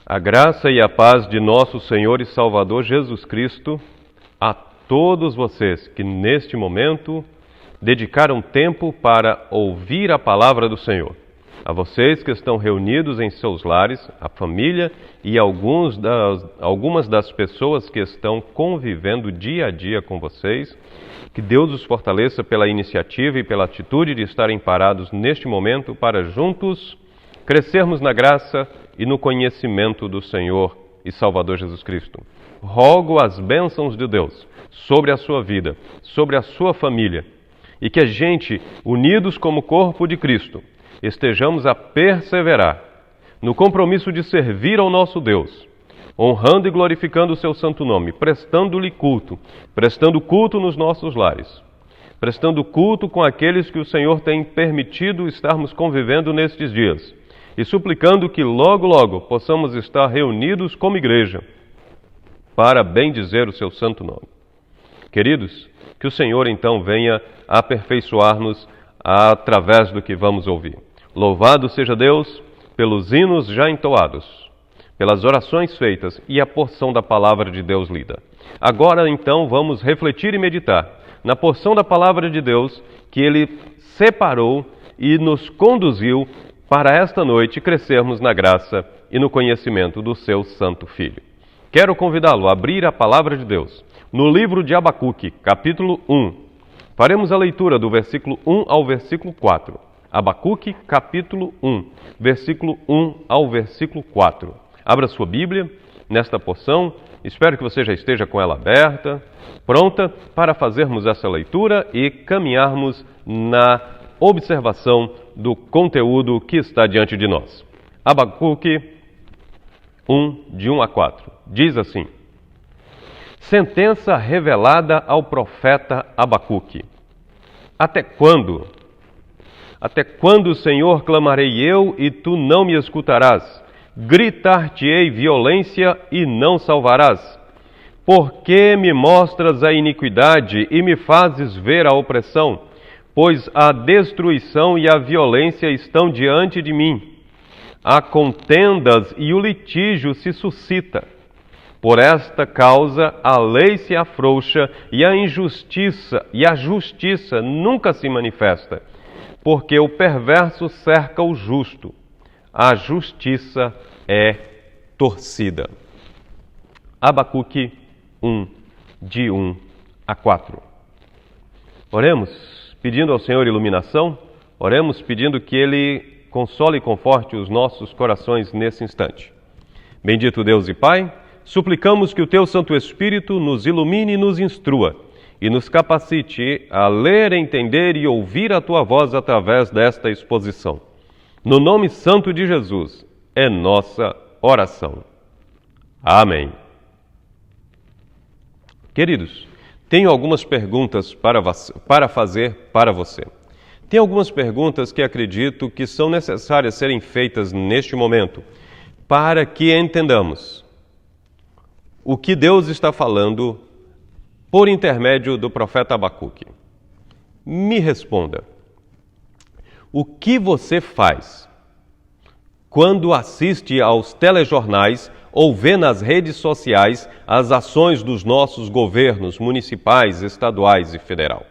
A graça e a paz de nosso Senhor e Salvador Jesus Cristo a todos vocês que neste momento dedicaram tempo para ouvir a palavra do Senhor. A vocês que estão reunidos em seus lares, a família e algumas das pessoas que estão convivendo dia a dia com vocês, que Deus os fortaleça pela iniciativa e pela atitude de estarem parados neste momento para juntos crescermos na graça e no conhecimento do Senhor e Salvador Jesus Cristo. Rogo as bênçãos de Deus sobre a sua vida, sobre a sua família, e que a gente, unidos como corpo de Cristo, estejamos a perseverar no compromisso de servir ao nosso Deus, honrando e glorificando o seu santo nome, prestando-lhe culto, prestando culto nos nossos lares, prestando culto com aqueles que o Senhor tem permitido estarmos convivendo nestes dias, e suplicando que logo, logo possamos estar reunidos como igreja para bendizer o seu santo nome. Queridos, que o Senhor então venha aperfeiçoar-nos através do que vamos ouvir. Louvado seja Deus pelos hinos já entoados, pelas orações feitas e a porção da palavra de Deus lida. Agora então vamos refletir e meditar na porção da palavra de Deus que Ele separou e nos conduziu para esta noite crescermos na graça e no conhecimento do seu Santo Filho. Quero convidá-lo a abrir a palavra de Deus no livro de Abacuque, capítulo 1. Faremos a leitura do versículo 1 ao versículo 4. Abacuque, capítulo 1, versículo 1 ao versículo 4. Abra sua Bíblia nesta porção. Espero que você já esteja com ela aberta, pronta para fazermos essa leitura e caminharmos na observação do conteúdo que está diante de nós. Abacuque 1, de 1 a 4. Diz assim: Sentença revelada ao profeta Abacuque. Até quando? Até quando, Senhor, clamarei eu e tu não me escutarás? Gritar-te-ei violência e não salvarás? Por que me mostras a iniquidade e me fazes ver a opressão? Pois a destruição e a violência estão diante de mim. Há contendas e o litígio se suscita. Por esta causa a lei se afrouxa e a justiça nunca se manifesta, porque o perverso cerca o justo, a justiça é torcida. Abacuque 1, de 1 a 4. Oremos pedindo ao Senhor iluminação, oremos pedindo que Ele console e conforte os nossos corações nesse instante. Bendito Deus e Pai, suplicamos que o Teu Santo Espírito nos ilumine e nos instrua, e nos capacite a ler, entender e ouvir a Tua voz através desta exposição. No nome santo de Jesus é nossa oração. Amém. Queridos, tenho algumas perguntas para fazer para você. Tem algumas perguntas que acredito que são necessárias serem feitas neste momento, para que entendamos o que Deus está falando por intermédio do profeta Abacuque. Me responda. O que você faz quando assiste aos telejornais ou vê nas redes sociais as ações dos nossos governos municipais, estaduais e federal?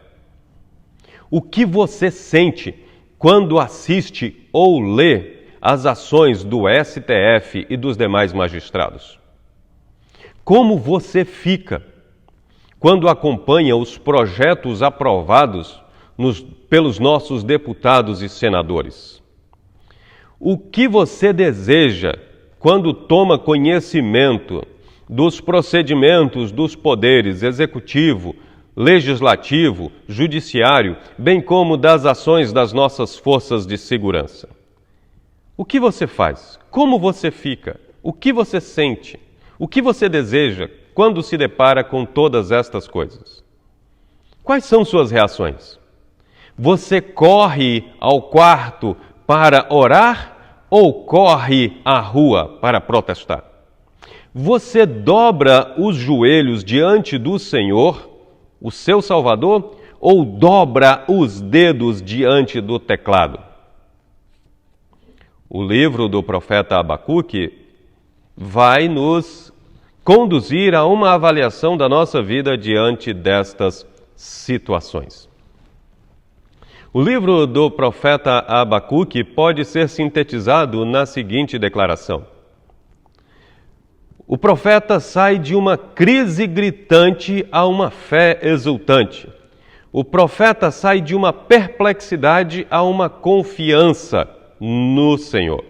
O que você sente quando assiste ou lê as ações do STF e dos demais magistrados? Como você fica quando acompanha os projetos aprovados pelos nossos deputados e senadores? O que você deseja quando toma conhecimento dos procedimentos dos poderes executivo, legislativo, judiciário, bem como das ações das nossas forças de segurança? O que você faz? Como você fica? O que você sente? O que você deseja quando se depara com todas estas coisas? Quais são suas reações? Você corre ao quarto para orar ou corre à rua para protestar? Você dobra os joelhos diante do Senhor, o seu Salvador, ou dobra os dedos diante do teclado? O livro do profeta Abacuque vai nos conduzir a uma avaliação da nossa vida diante destas situações. O livro do profeta Abacuque pode ser sintetizado na seguinte declaração: o profeta sai de uma crise gritante a uma fé exultante. O profeta sai de uma perplexidade a uma confiança no Senhor.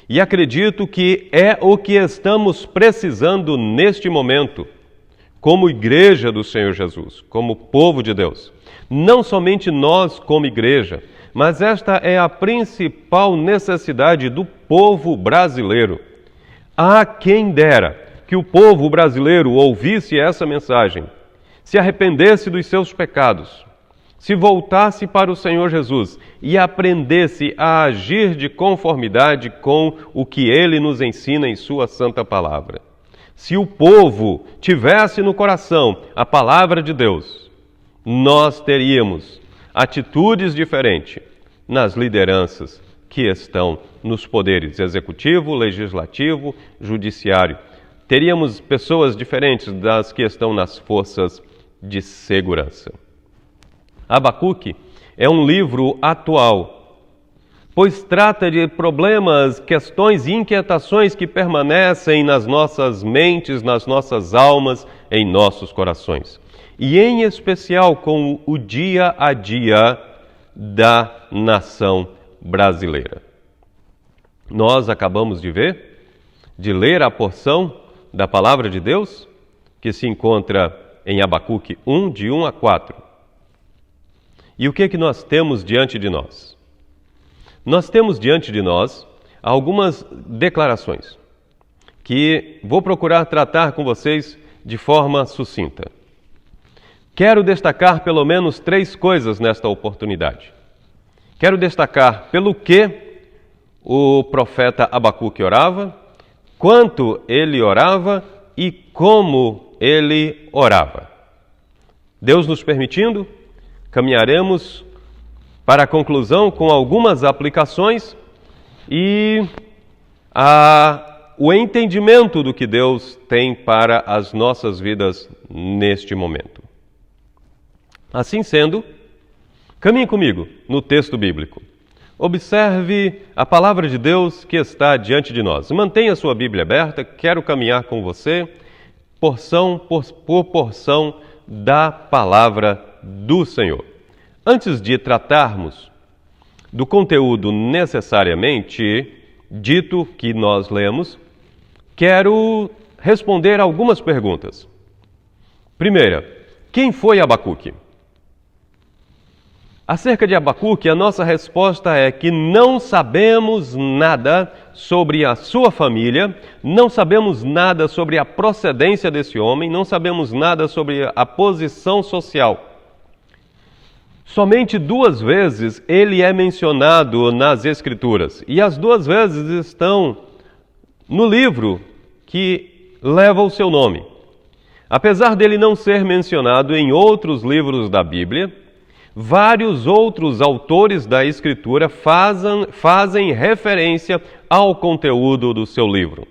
E acredito que é o que estamos precisando neste momento, como igreja do Senhor Jesus, como povo de Deus. Não somente nós como igreja, mas esta é a principal necessidade do povo brasileiro. A quem dera que o povo brasileiro ouvisse essa mensagem, se arrependesse dos seus pecados, se voltasse para o Senhor Jesus e aprendesse a agir de conformidade com o que Ele nos ensina em Sua Santa Palavra. Se o povo tivesse no coração a Palavra de Deus, nós teríamos atitudes diferentes nas lideranças que estão nos poderes executivo, legislativo, judiciário. Teríamos pessoas diferentes das que estão nas forças de segurança. Abacuque é um livro atual, pois trata de problemas, questões e inquietações que permanecem nas nossas mentes, nas nossas almas, em nossos corações. E em especial com o dia a dia da nação brasileira. Nós acabamos de ler a porção da Palavra de Deus que se encontra em Abacuque 1, de 1 a 4. E o que nós temos diante de nós? Nós temos diante de nós algumas declarações que vou procurar tratar com vocês de forma sucinta. Quero destacar pelo menos 3 coisas nesta oportunidade. Quero destacar pelo que o profeta Abacuque orava, quanto ele orava e como ele orava. Deus nos permitindo, caminharemos para a conclusão com algumas aplicações e o entendimento do que Deus tem para as nossas vidas neste momento. Assim sendo, caminhe comigo no texto bíblico. Observe a palavra de Deus que está diante de nós. Mantenha sua Bíblia aberta, quero caminhar com você, porção por porção da palavra do Senhor. Antes de tratarmos do conteúdo necessariamente dito que nós lemos, quero responder algumas perguntas. Primeira, quem foi Abacuque? Acerca de Abacuque, a nossa resposta é que não sabemos nada sobre a sua família, não sabemos nada sobre a procedência desse homem, não sabemos nada sobre a posição social. Somente 2 vezes ele é mencionado nas Escrituras, e as 2 vezes estão no livro que leva o seu nome. Apesar dele não ser mencionado em outros livros da Bíblia, vários outros autores da Escritura fazem referência ao conteúdo do seu livro.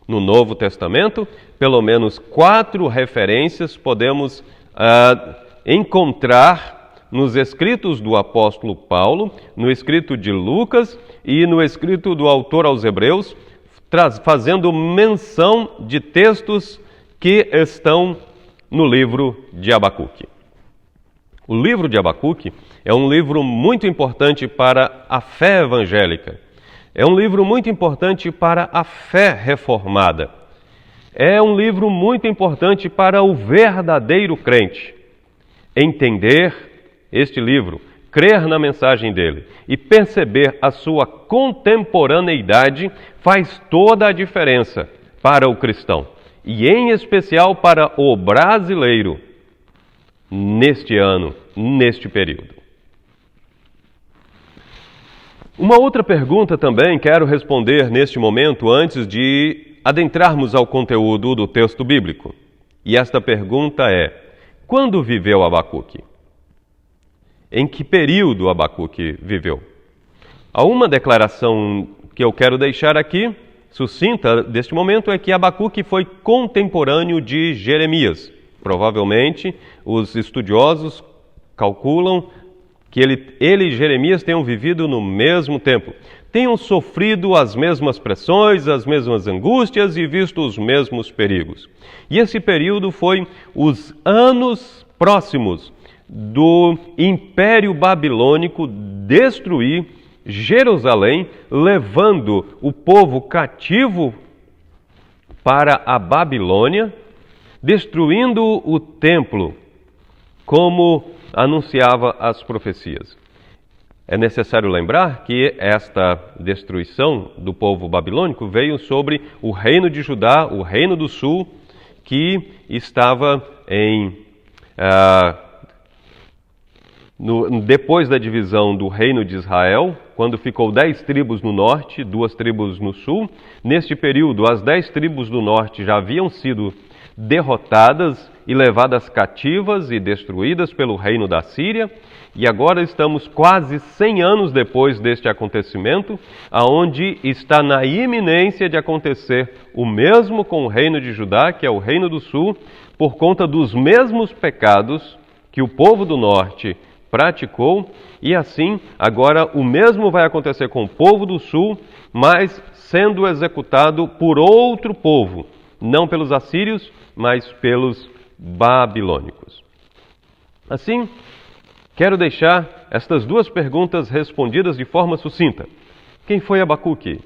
No Novo Testamento, pelo menos 4 referências podemos encontrar nos escritos do apóstolo Paulo, no escrito de Lucas e no escrito do autor aos Hebreus, fazendo menção de textos que estão no livro de Abacuque. O livro de Abacuque é um livro muito importante para a fé evangélica. É um livro muito importante para a fé reformada. É um livro muito importante para o verdadeiro crente. Entender este livro, crer na mensagem dele e perceber a sua contemporaneidade faz toda a diferença para o cristão e em especial para o brasileiro neste ano, neste período. Uma outra pergunta também quero responder neste momento antes de adentrarmos ao conteúdo do texto bíblico. E esta pergunta é: quando viveu Abacuque? Em que período Abacuque viveu? Há uma declaração que eu quero deixar aqui sucinta deste momento é que Abacuque foi contemporâneo de Jeremias. Provavelmente, os estudiosos calculam que ele e Jeremias tenham vivido no mesmo tempo, tenham sofrido as mesmas pressões, as mesmas angústias e visto os mesmos perigos. E esse período foi os anos próximos do Império Babilônico destruir Jerusalém, levando o povo cativo para a Babilônia, destruindo o templo, como anunciava as profecias. É necessário lembrar que esta destruição do povo babilônico veio sobre o reino de Judá, o reino do sul, que estava depois da divisão do reino de Israel, quando ficou 10 tribos no norte, 2 tribos no sul. Neste período, as 10 tribos do norte já haviam sido derrotadas e levadas cativas e destruídas pelo reino da Síria. E agora estamos quase 100 anos depois deste acontecimento, aonde está na iminência de acontecer o mesmo com o reino de Judá, que é o reino do sul, por conta dos mesmos pecados que o povo do norte praticou, e assim agora o mesmo vai acontecer com o povo do sul, mas sendo executado por outro povo, não pelos assírios, mas pelos babilônicos. Assim, quero deixar estas duas perguntas respondidas de forma sucinta. Quem foi Abacuque?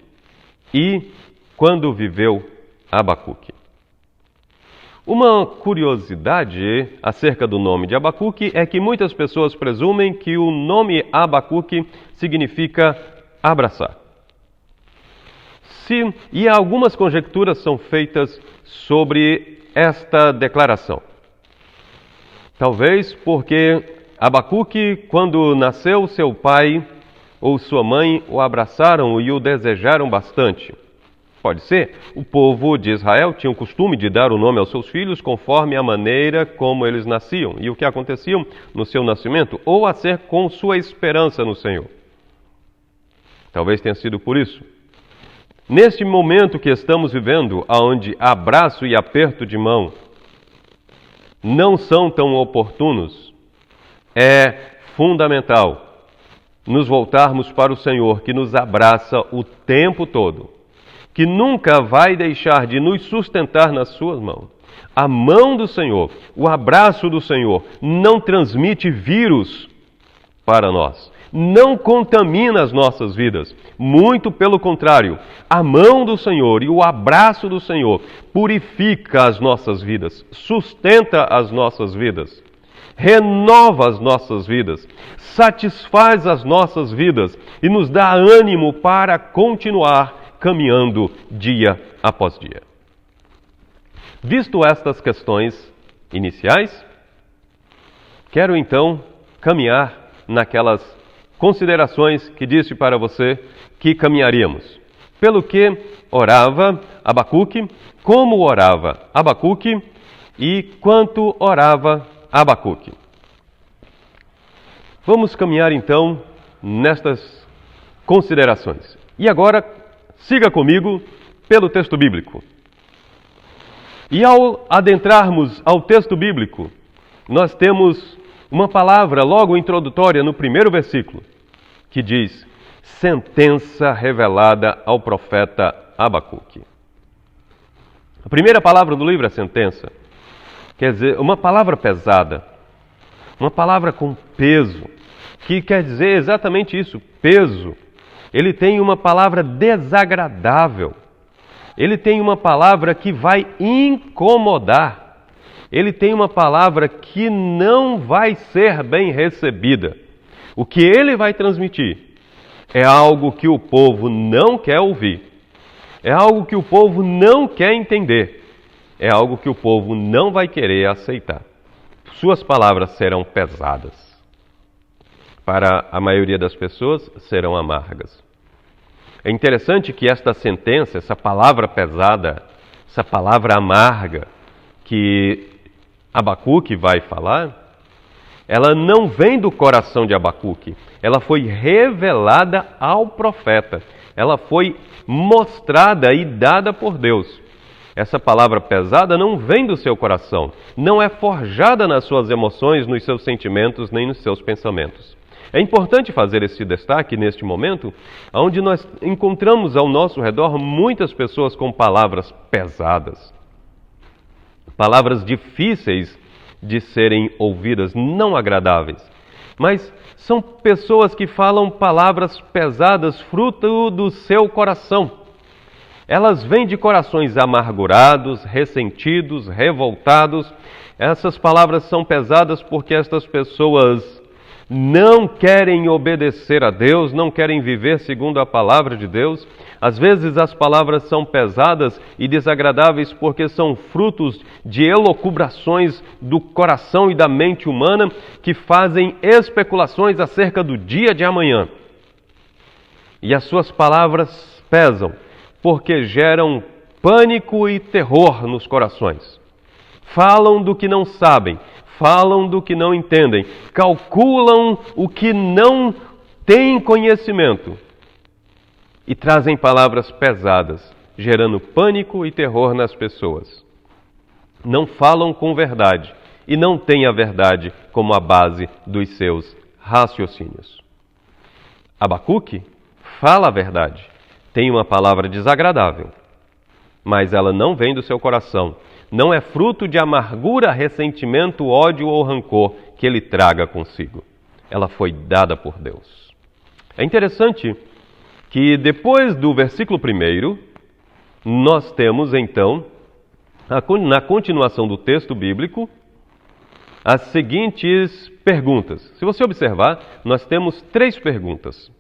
E quando viveu Abacuque? Uma curiosidade acerca do nome de Abacuque é que muitas pessoas presumem que o nome Abacuque significa abraçar. E algumas conjecturas são feitas sobre esta declaração. Talvez porque Abacuque, quando nasceu, seu pai ou sua mãe o abraçaram e o desejaram bastante. Pode ser. O povo de Israel tinha o costume de dar o nome aos seus filhos conforme a maneira como eles nasciam e o que acontecia no seu nascimento, ou a ser com sua esperança no Senhor. Talvez tenha sido por isso. Neste momento que estamos vivendo, onde abraço e aperto de mão não são tão oportunos, é fundamental nos voltarmos para o Senhor, que nos abraça o tempo todo, que nunca vai deixar de nos sustentar nas suas mãos. A mão do Senhor, o abraço do Senhor, não transmite vírus para nós, não contamina as nossas vidas. Muito pelo contrário, a mão do Senhor e o abraço do Senhor purifica as nossas vidas, sustenta as nossas vidas, renova as nossas vidas, satisfaz as nossas vidas e nos dá ânimo para continuar caminhando dia após dia. Visto estas questões iniciais, quero então caminhar naquelas considerações que disse para você que caminharíamos. Pelo que orava Abacuque, como orava Abacuque e quanto orava Abacuque. Vamos caminhar então nestas considerações. E agora, siga comigo pelo texto bíblico. E ao adentrarmos ao texto bíblico, nós temos uma palavra logo introdutória no primeiro versículo, que diz: sentença revelada ao profeta Abacuque. A primeira palavra do livro é sentença. Quer dizer, uma palavra pesada, uma palavra com peso, que quer dizer exatamente isso, peso. Ele tem uma palavra desagradável, ele tem uma palavra que vai incomodar, ele tem uma palavra que não vai ser bem recebida. O que ele vai transmitir é algo que o povo não quer ouvir, é algo que o povo não quer entender, é algo que o povo não vai querer aceitar. Suas palavras serão pesadas. Para a maioria das pessoas, serão amargas. É interessante que esta sentença, essa palavra pesada, essa palavra amarga que Abacuque vai falar, ela não vem do coração de Abacuque, ela foi revelada ao profeta. ela foi mostrada e dada por Deus. Essa palavra pesada não vem do seu coração, não é forjada nas suas emoções, nos seus sentimentos, nem nos seus pensamentos. É importante fazer esse destaque neste momento, onde nós encontramos ao nosso redor muitas pessoas com palavras pesadas, palavras difíceis de serem ouvidas, não agradáveis. Mas são pessoas que falam palavras pesadas, fruto do seu coração. Elas vêm de corações amargurados, ressentidos, revoltados. Essas palavras são pesadas porque estas pessoas não querem obedecer a Deus, não querem viver segundo a palavra de Deus. Às vezes as palavras são pesadas e desagradáveis porque são frutos de elucubrações do coração e da mente humana que fazem especulações acerca do dia de amanhã. E as suas palavras pesam porque geram pânico e terror nos corações. Falam do que não sabem, falam do que não entendem, calculam o que não têm conhecimento e trazem palavras pesadas, gerando pânico e terror nas pessoas. Não falam com verdade e não têm a verdade como a base dos seus raciocínios. Abacuque fala a verdade, tem uma palavra desagradável, mas ela não vem do seu coração. Não é fruto de amargura, ressentimento, ódio ou rancor que ele traga consigo. Ela foi dada por Deus. É interessante que depois do versículo 1, nós temos então, na continuação do texto bíblico, as seguintes perguntas. Se você observar, nós temos 3 perguntas.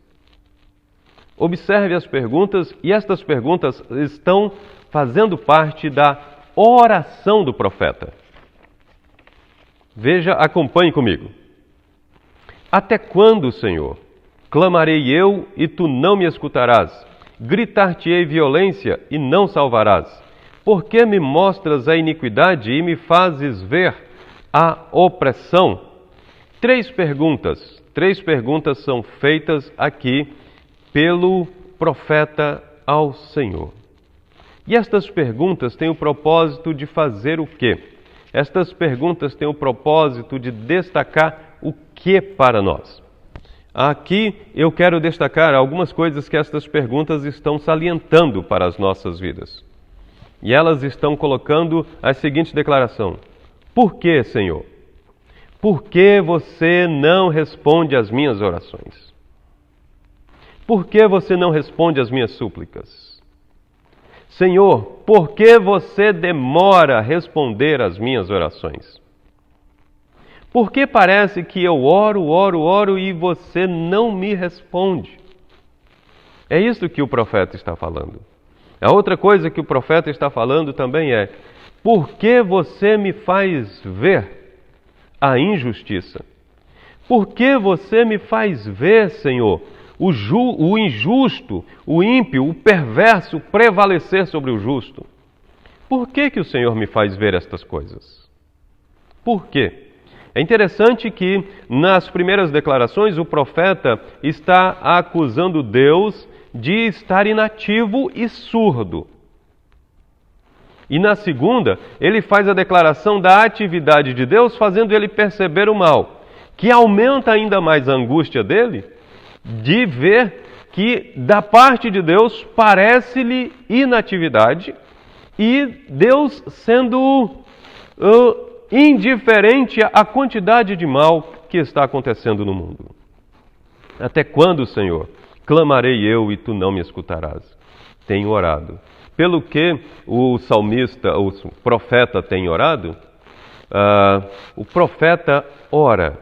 Observe as perguntas, e estas perguntas estão fazendo parte da oração do profeta. Veja, acompanhe comigo. Até quando, Senhor? Clamarei eu e tu não me escutarás. Gritar-te-ei violência e não salvarás. Por que me mostras a iniquidade e me fazes ver a opressão? 3 perguntas. 3 perguntas são feitas aqui pelo profeta ao Senhor. E estas perguntas têm o propósito de fazer o quê? Estas perguntas têm o propósito de destacar o que para nós. Aqui eu quero destacar algumas coisas que estas perguntas estão salientando para as nossas vidas. E elas estão colocando a seguinte declaração: por que, Senhor? Por que você não responde às minhas orações? Por que você não responde às minhas súplicas? Senhor, por que você demora a responder às minhas orações? Por que parece que eu oro e você não me responde? É isso que o profeta está falando. A outra coisa que o profeta está falando também é: por que você me faz ver a injustiça? Por que você me faz ver, Senhor, o injusto, o ímpio, o perverso prevalecer sobre o justo? Por que o Senhor me faz ver estas coisas? Por quê? É interessante que nas primeiras declarações o profeta está acusando Deus de estar inativo e surdo. E na segunda, ele faz a declaração da atividade de Deus, fazendo ele perceber o mal, que aumenta ainda mais a angústia dele de ver que da parte de Deus parece-lhe inatividade e Deus sendo indiferente à quantidade de mal que está acontecendo no mundo. Até quando, Senhor? Clamarei eu e tu não me escutarás. Tenho orado. Pelo que o salmista, o profeta tem orado, o profeta ora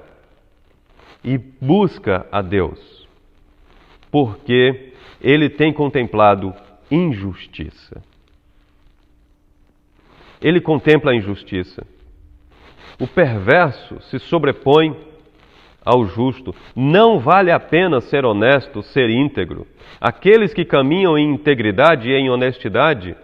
e busca a Deus, porque ele tem contemplado injustiça. Ele contempla a injustiça. O perverso se sobrepõe ao justo. Não vale a pena ser honesto, ser íntegro. Aqueles que caminham em integridade e em honestidade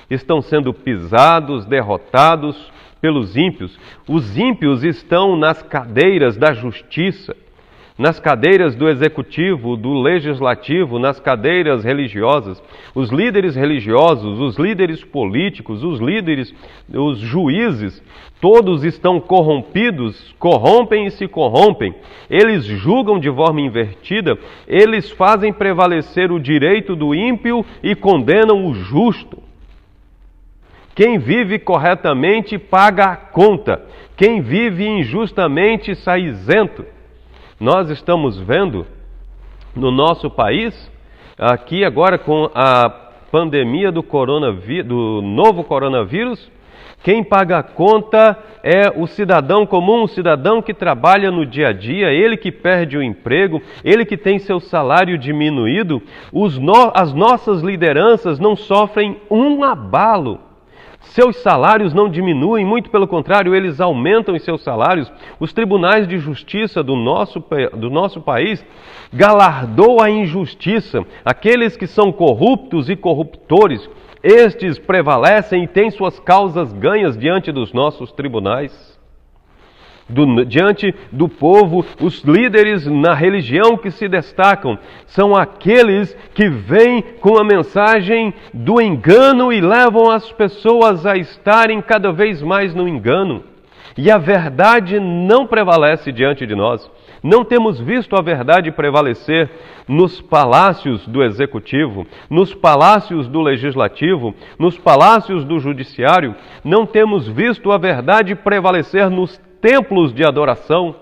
estão sendo pisados, derrotados pelos ímpios. Os ímpios estão nas cadeiras da justiça. nas cadeiras do executivo, do legislativo, nas cadeiras religiosas, os líderes religiosos, os líderes políticos, os líderes, os juízes, todos estão corrompidos, corrompem e se corrompem. Eles julgam de forma invertida, eles fazem prevalecer o direito do ímpio e condenam o justo. Quem vive corretamente paga a conta, quem vive injustamente sai isento. Nós estamos vendo no nosso país, aqui agora com a pandemia do novo coronavírus, quem paga a conta é o cidadão comum, o cidadão que trabalha no dia a dia, ele que perde o emprego, ele que tem seu salário diminuído. As nossas lideranças não sofrem um abalo. Seus salários não diminuem, muito pelo contrário, eles aumentam em seus salários. Os tribunais de justiça do nosso país galardoam a injustiça. Aqueles que são corruptos e corruptores, estes prevalecem e têm suas causas ganhas diante dos nossos tribunais. Diante do povo, os líderes na religião que se destacam são aqueles que vêm com a mensagem do engano e levam as pessoas a estarem cada vez mais no engano. E a verdade não prevalece diante de nós. Não temos visto a verdade prevalecer nos palácios do executivo, nos palácios do legislativo, nos palácios do judiciário. Não temos visto a verdade prevalecer nos templos de adoração.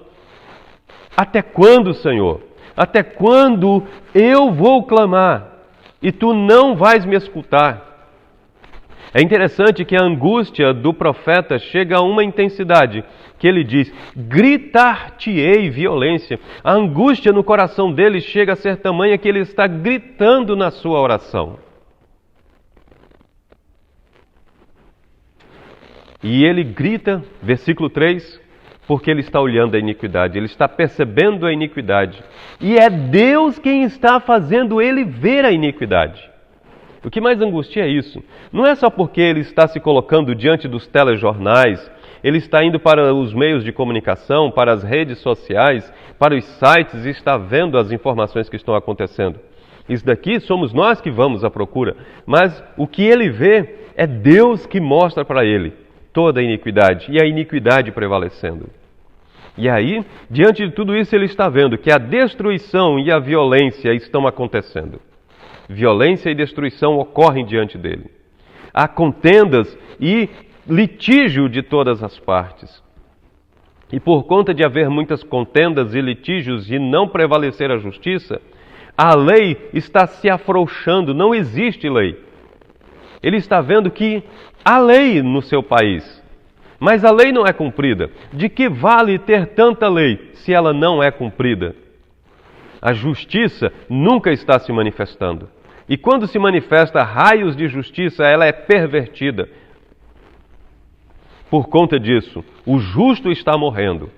Até quando, Senhor? Até quando eu vou clamar e tu não vais me escutar? É interessante que a angústia do profeta chega a uma intensidade que ele diz: gritar-te-ei violência. A angústia no coração dele chega a ser tamanha que ele está gritando na sua oração. E ele grita, versículo 3, porque ele está olhando a iniquidade, ele está percebendo a iniquidade. E é Deus quem está fazendo ele ver a iniquidade. O que mais angustia é isso. Não é só porque ele está se colocando diante dos telejornais, ele está indo para os meios de comunicação, para as redes sociais, para os sites e está vendo as informações que estão acontecendo. Isso daqui somos nós que vamos à procura, mas o que ele vê é Deus que mostra para ele toda a iniquidade e a iniquidade prevalecendo. E aí, diante de tudo isso, ele está vendo que a destruição e a violência estão acontecendo. Violência e destruição ocorrem diante dele. Há contendas e litígio de todas as partes. E por conta de haver muitas contendas e litígios e não prevalecer a justiça, a lei está se afrouxando, não existe lei. Ele está vendo que há lei no seu país, mas a lei não é cumprida. De que vale ter tanta lei se ela não é cumprida? A justiça nunca está se manifestando. E quando se manifesta raios de justiça, ela é pervertida. Por conta disso, o justo está morrendo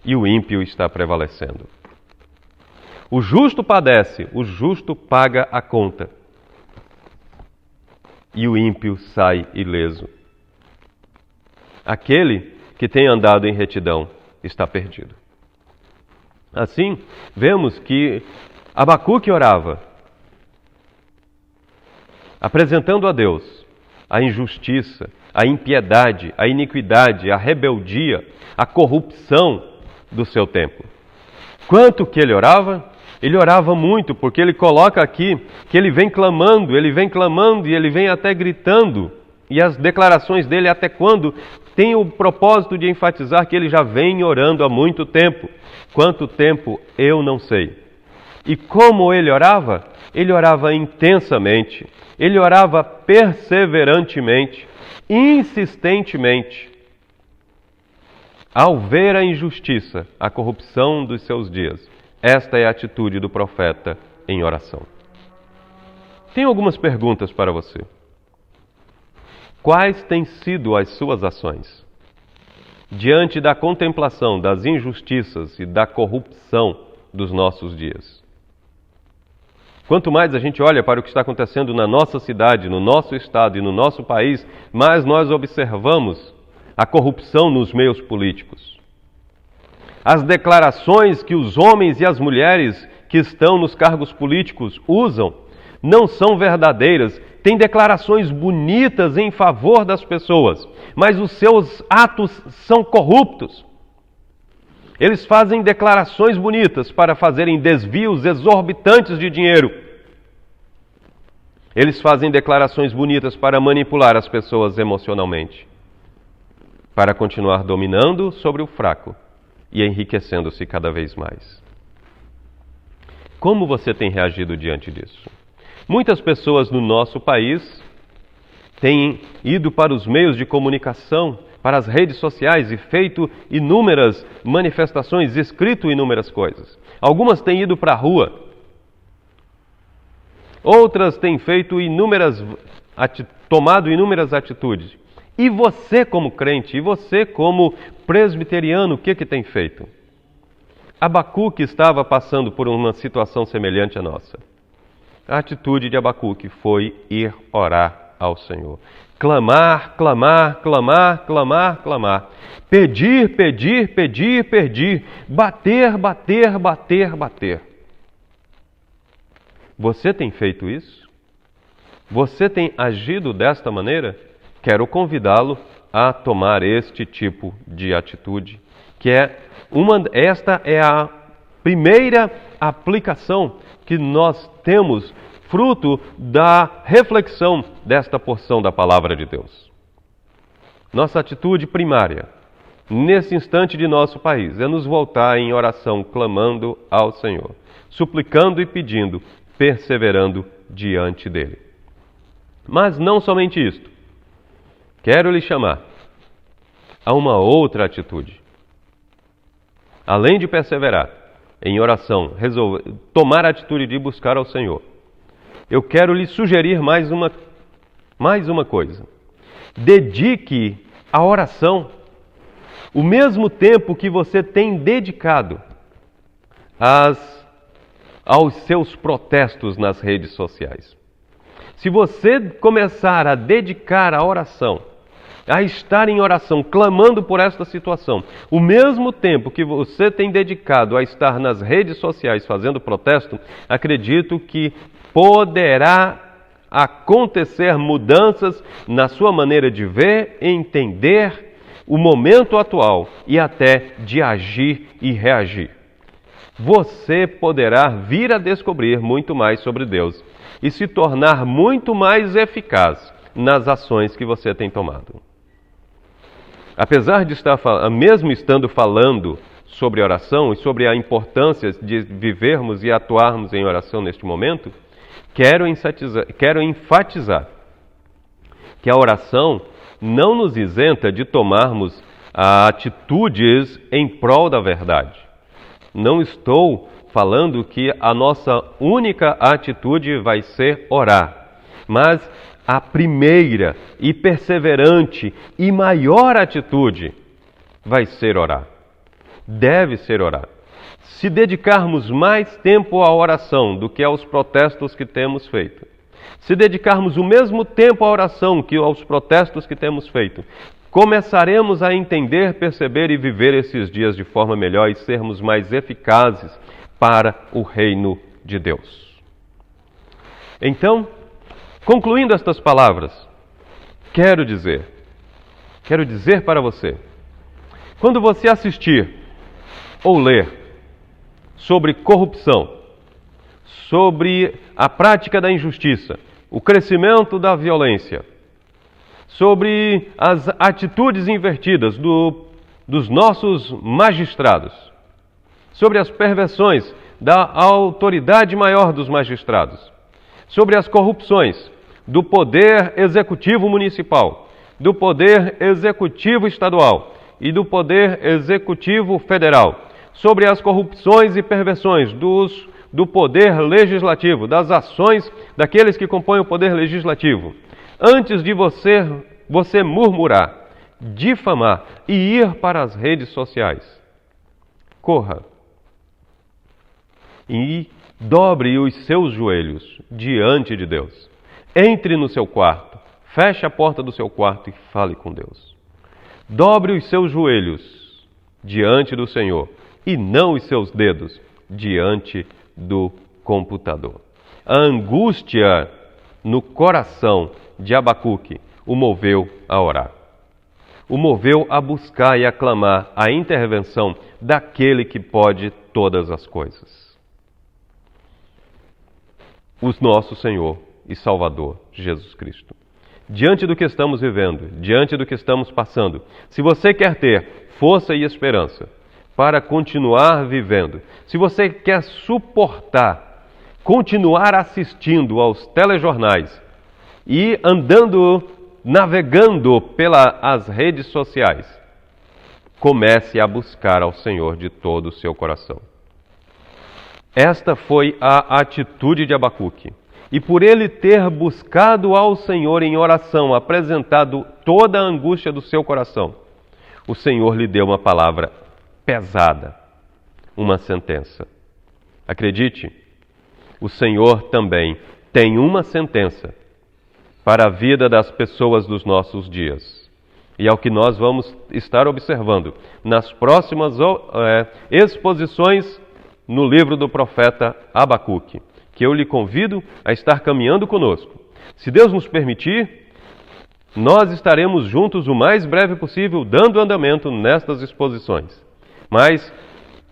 e o ímpio está prevalecendo. O justo padece, o justo paga a conta. E o ímpio sai ileso. Aquele que tem andado em retidão está perdido. Assim, vemos que Abacuque orava, apresentando a Deus a injustiça, a impiedade, a iniquidade, a rebeldia, a corrupção do seu tempo. Quanto que ele orava? Ele orava muito, porque ele coloca aqui que ele vem clamando e ele vem até gritando. E as declarações dele até quando tem o propósito de enfatizar que ele já vem orando há muito tempo. Quanto tempo eu não sei. E como ele orava? Ele orava intensamente, ele orava perseverantemente, insistentemente. Ao ver a injustiça, a corrupção dos seus dias, esta é a atitude do profeta em oração. Tenho algumas perguntas para você. Quais têm sido as suas ações? Diante da contemplação das injustiças e da corrupção dos nossos dias. Quanto mais a gente olha para o que está acontecendo na nossa cidade, no nosso estado e no nosso país, mais nós observamos a corrupção nos meios políticos. As declarações que os homens e as mulheres que estão nos cargos políticos usam não são verdadeiras. Tem declarações bonitas em favor das pessoas, mas os seus atos são corruptos. Eles fazem declarações bonitas para fazerem desvios exorbitantes de dinheiro. Eles fazem declarações bonitas para manipular as pessoas emocionalmente, para continuar dominando sobre o fraco e enriquecendo-se cada vez mais. Como você tem reagido diante disso? Muitas pessoas no nosso país têm ido para os meios de comunicação, para as redes sociais e feito inúmeras manifestações, escrito inúmeras coisas. Algumas têm ido para a rua. Outras têm feito tomado inúmeras atitudes. E você como crente, e você como presbiteriano, o que tem feito? Abacuque estava passando por uma situação semelhante à nossa. A atitude de Abacuque foi ir orar ao Senhor. Clamar, clamar, clamar, clamar, clamar. Pedir, pedir, pedir, pedir. Bater, bater, bater, bater. Você tem feito isso? Você tem agido desta maneira? Quero convidá-lo a tomar este tipo de atitude, esta é a primeira aplicação que nós temos fruto da reflexão desta porção da Palavra de Deus. Nossa atitude primária, nesse instante de nosso país, é nos voltar em oração, clamando ao Senhor, suplicando e pedindo, perseverando diante dele. Mas não somente isto. Quero lhe chamar a uma outra atitude. Além de perseverar em oração, tomar a atitude de buscar ao Senhor, eu quero lhe sugerir mais uma coisa. Dedique à oração o mesmo tempo que você tem dedicado aos seus protestos nas redes sociais. Se você começar a dedicar a oração, a estar em oração, clamando por esta situação, o mesmo tempo que você tem dedicado a estar nas redes sociais fazendo protesto, acredito que poderá acontecer mudanças na sua maneira de ver, entender o momento atual e até de agir e reagir. Você poderá vir a descobrir muito mais sobre Deus e se tornar muito mais eficaz nas ações que você tem tomado. Apesar de mesmo estando falando sobre oração e sobre a importância de vivermos e atuarmos em oração neste momento, quero enfatizar que a oração não nos isenta de tomarmos atitudes em prol da verdade. Não estou falando que a nossa única atitude vai ser orar, mas a primeira e perseverante e maior atitude vai ser orar. Deve ser orar. Se dedicarmos mais tempo à oração do que aos protestos que temos feito, se dedicarmos o mesmo tempo à oração que aos protestos que temos feito, começaremos a entender, perceber e viver esses dias de forma melhor e sermos mais eficazes para o reino de Deus. Então, concluindo estas palavras, quero dizer para você, quando você assistir ou ler sobre corrupção, sobre a prática da injustiça, o crescimento da violência, sobre as atitudes invertidas dos nossos magistrados, sobre as perversões da autoridade maior dos magistrados, sobre as corrupções do poder executivo municipal, do poder executivo estadual e do poder executivo federal, sobre as corrupções e perversões do poder legislativo, das ações daqueles que compõem o poder legislativo. Antes de você murmurar, difamar e ir para as redes sociais, corra e dobre os seus joelhos diante de Deus. Entre no seu quarto, feche a porta do seu quarto e fale com Deus. Dobre os seus joelhos diante do Senhor e não os seus dedos diante do computador. A angústia no coração de Abacuque o moveu a orar. O moveu a buscar e a clamar a intervenção daquele que pode todas as coisas. O nosso Senhor e Salvador, Jesus Cristo. Diante do que estamos vivendo, diante do que estamos passando, se você quer ter força e esperança para continuar vivendo, se você quer suportar, continuar assistindo aos telejornais e navegando pelas redes sociais, comece a buscar ao Senhor de todo o seu coração. Esta foi a atitude de Abacuque. E por ele ter buscado ao Senhor em oração, apresentado toda a angústia do seu coração, o Senhor lhe deu uma palavra pesada, uma sentença. Acredite, o Senhor também tem uma sentença para a vida das pessoas dos nossos dias. E é o que nós vamos estar observando nas próximas exposições no livro do profeta Abacuque, que eu lhe convido a estar caminhando conosco. Se Deus nos permitir, nós estaremos juntos o mais breve possível, dando andamento nestas exposições. Mas,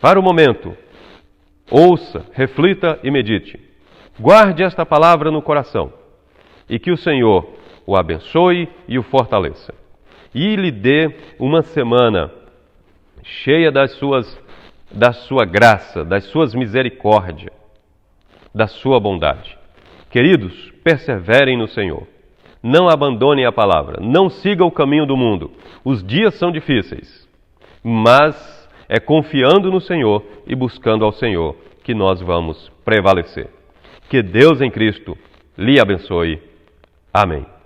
para o momento, ouça, reflita e medite. Guarde esta palavra no coração e que o Senhor o abençoe e o fortaleça. E lhe dê uma semana cheia da sua graça, das suas misericórdias, da sua bondade. Queridos, perseverem no Senhor. Não abandonem a palavra. Não sigam o caminho do mundo. Os dias são difíceis, mas é confiando no Senhor e buscando ao Senhor que nós vamos prevalecer. Que Deus em Cristo lhe abençoe. Amém.